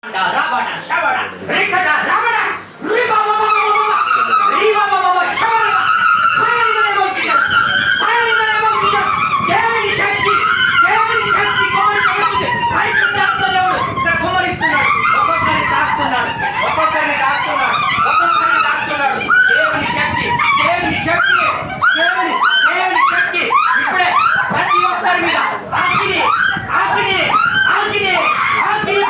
Rabana, Shabana, Rikata, Rabana, Riba, Riba, Shabana, fire in the name of Jesus, fire in the name of Jesus, Devani Shakti, Kumar Kabati, I should not know the Kumar is not, Okokari Dakunar, Devani Shakti, Devani Shakti, Ipre, Pati Oskarmida, Agni,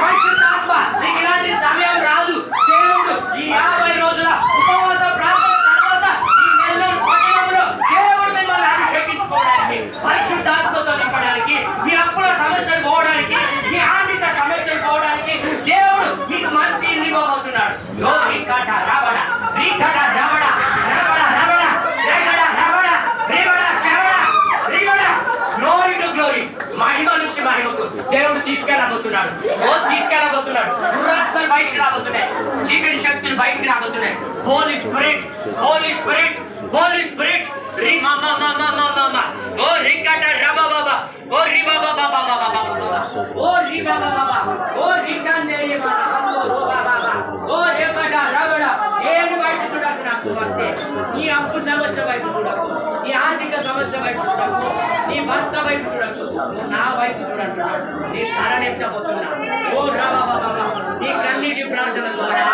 పరిశుద్ధాత్మ నీకు ఇలాంటి సమయం రాదు. దేవుడు ఈ 50 రోజుల ఉపవాస ప్రార్థన తర్వాత ఈ నెల్లూరు పట్టణంలో దేవుడు మిమ్మల్ని అభిషేకించుకోవడానికి, పరిశుద్ధాత్మతో నింపడానికి, మీ అప్పుల సమస్యలు పోవడానికి, మీ ఆర్థిక సమస్యలు పోవడానికి దేవుడు మీకు మంచి ఇల్లు ఇవ్వబోతున్నాడు. గ్లోరీ మహిమ నుంచి మహిమకు దేవుడు తీసుకెళ్ళబోతున్నాడు. దురాత్మలు బయటికి రాబోతున్నాయి, చీకటి శక్తులు బయటికి రాబోతున్నాయి. హోలీ స్పిరిట్ రి మామా ఓ రికట రబా బాబా ఓ రి బాబా ఓ రి బాబా ఓ రికందే బాబా ఓ రేకట రబడ ఏను వైపు చూడకు. నాకు వస్తే నీ అప్పు సమస్య వైపు చూడకు, నీ ఆర్థిక సమస్య వైపు చూడకు, నీ భర్త వైపు చూడకు, నా వైపు చూడకు. నీ శరణెత్తబోతున్నా. ఓ రాబా బాబా నీ కన్నీటి ప్రార్థన ద్వారా